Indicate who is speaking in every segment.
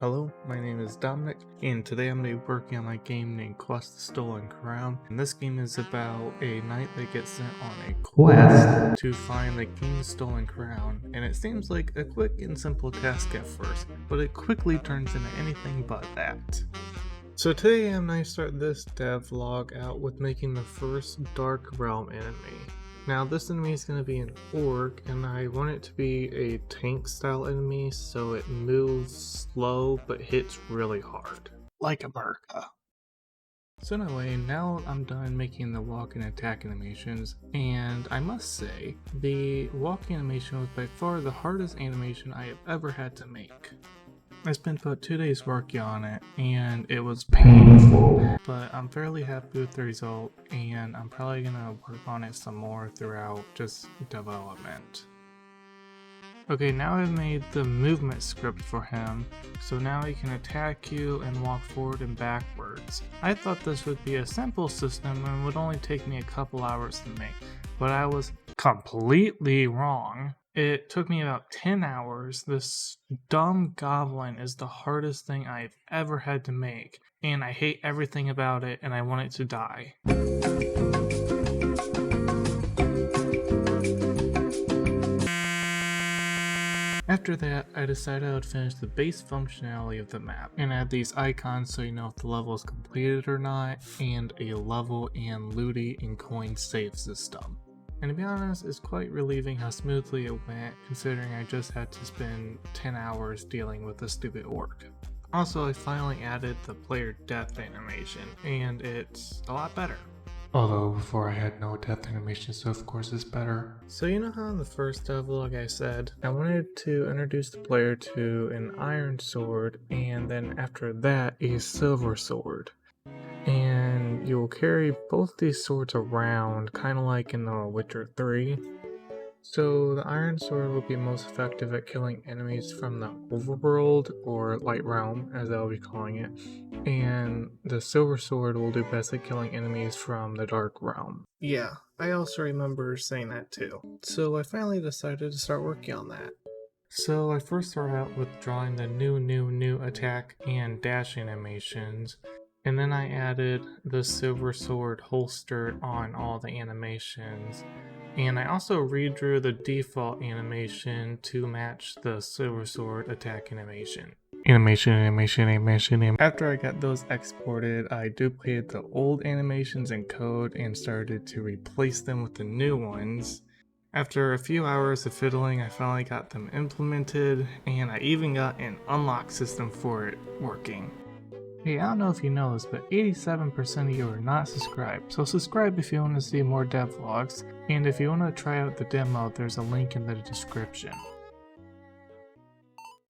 Speaker 1: Hello, my name is Dominic, and today I'm going to be working on my game named Quest the Stolen Crown. And this game is about a knight that gets sent on a quest to find the king's stolen crown. And it seems like a quick and simple task at first, but it quickly turns into anything but that. So today I'm going to start this devlog out with making the first Dark Realm enemy. Now this enemy is going to be an orc, and I want it to be a tank style enemy so it moves slow but hits really hard. Like America. So anyway, now I'm done making the walk and attack animations, and I must say, the walking animation was by far the hardest animation I have ever had to make. I spent about 2 days working on it, and it was painful, but I'm fairly happy with the result, and I'm probably gonna work on it some more throughout just development. Okay, now I've made the movement script for him, so now he can attack you and walk forward and backwards. I thought this would be a simple system and would only take me a couple hours to make, but I was completely wrong. It took me about 10 hours. This dumb goblin is the hardest thing I've ever had to make, and I hate everything about it and I want it to die. After that, I decided I would finish the base functionality of the map and add these icons so you know if the level is completed or not, and a level and looty and coin save system. And to be honest, it's quite relieving how smoothly it went, considering I just had to spend 10 hours dealing with a stupid orc. Also, I finally added the player death animation, and it's a lot better. Although before I had no death animation, so of course it's better. So you know how in the first devlog I said, I wanted to introduce the player to an iron sword, and then after that a silver sword. And you'll carry both these swords around, kind of like in The Witcher 3. So the iron sword will be most effective at killing enemies from the overworld, or light realm as I'll be calling it, and the silver sword will do best at killing enemies from the dark realm. Yeah, I also remember saying that too. So I finally decided to start working on that. So I first started out with drawing the new attack and dash animations, and then I added the silver sword holster on all the animations. And I also redrew the default animation to match the silver sword attack animation. Animation. After I got those exported, I duplicated the old animations in code and started to replace them with the new ones. After a few hours of fiddling, I finally got them implemented, and I even got an unlock system for it working. Hey, I don't know if you know this, but 87% of you are not subscribed, so subscribe if you want to see more devlogs, and if you want to try out the demo, there's a link in the description.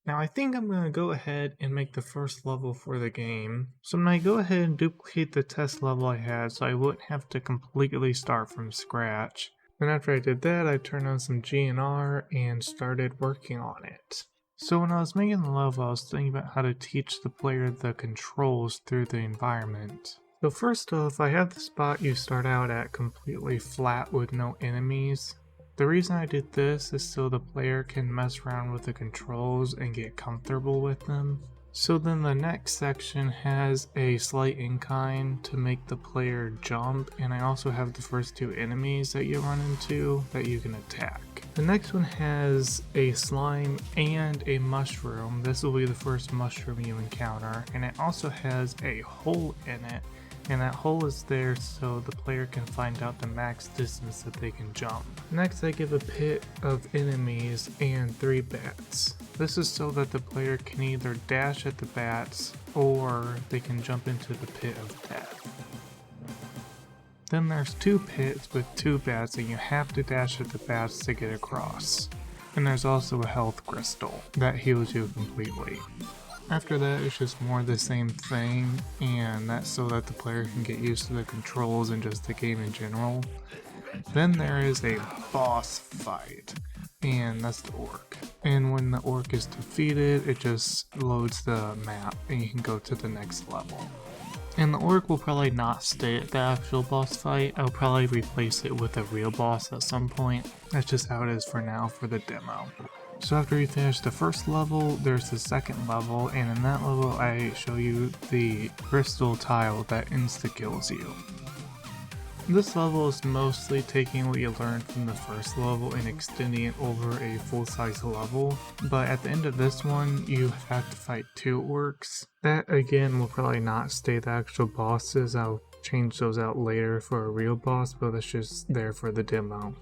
Speaker 1: Now I think I'm going to go ahead and make the first level for the game, so I'm going to go ahead and duplicate the test level I had so I wouldn't have to completely start from scratch. Then after I did that, I turned on some GNR and started working on it. So when I was making the level, I was thinking about how to teach the player the controls through the environment. So first off, I have the spot you start out at completely flat with no enemies. The reason I did this is so the player can mess around with the controls and get comfortable with them. So then the next section has a slight incline to make the player jump, and I also have the first two enemies that you run into that you can attack. The next one has a slime and a mushroom. This will be the first mushroom you encounter, and it also has a hole in it, and that hole is there so the player can find out the max distance that they can jump. Next, I give a pit of enemies and 3 bats. This is so that the player can either dash at the bats or they can jump into the pit of death. Then there's 2 pits with 2 bats, and you have to dash at the bats to get across. And there's also a health crystal that heals you completely. After that, it's just more of the same thing, and that's so that the player can get used to the controls and just the game in general. Then there is a boss fight, and that's the orc. And when the orc is defeated, it just loads the map and you can go to the next level. And the orc will probably not stay at the actual boss fight. I'll probably replace it with a real boss at some point. That's just how it is for now for the demo. So after you finish the first level, there's the second level, and in that level I show you the crystal tile that insta-kills you. This level is mostly taking what you learned from the first level and extending it over a full-size level, but at the end of this one you have to fight 2 orcs. That again will probably not stay the actual bosses. I'll change those out later for a real boss, but it's just there for the demo.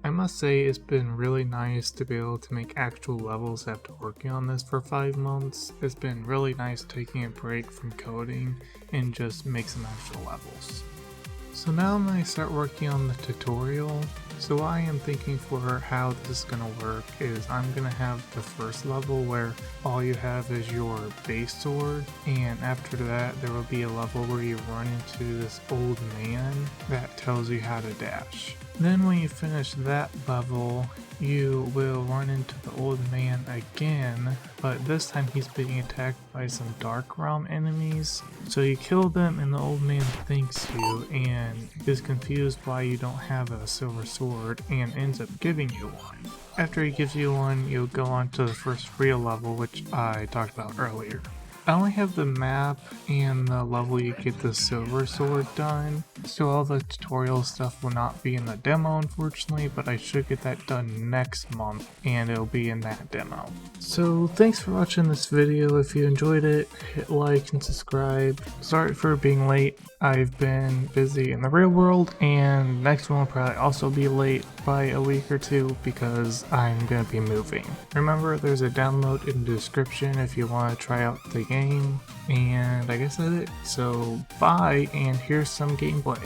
Speaker 1: I must say it's been really nice to be able to make actual levels after working on this for 5 months. It's been really nice taking a break from coding and just make some actual levels. So now I'm going to start working on the tutorial. So what I am thinking for how this is going to work is I'm going to have the first level where all you have is your base sword, and after that there will be a level where you run into this old man that tells you how to dash. Then when you finish that level, you will run into the old man again, but this time he's being attacked by some Dark Realm enemies. So you kill them and the old man thanks you and is confused why you don't have a silver sword and ends up giving you one. After he gives you one, you'll go on to the first real level, which I talked about earlier. I only have the map and the level you get the silver sword done, so all the tutorial stuff will not be in the demo unfortunately, but I should get that done next month and it'll be in that demo. So thanks for watching this video. If you enjoyed it, hit like and subscribe. Sorry for being late. I've been busy in the real world, and next one will probably also be late by a week or 2 because I'm going to be moving. Remember, there's a download in the description if you want to try out the game, and I guess that's it. So bye, and here's some gameplay.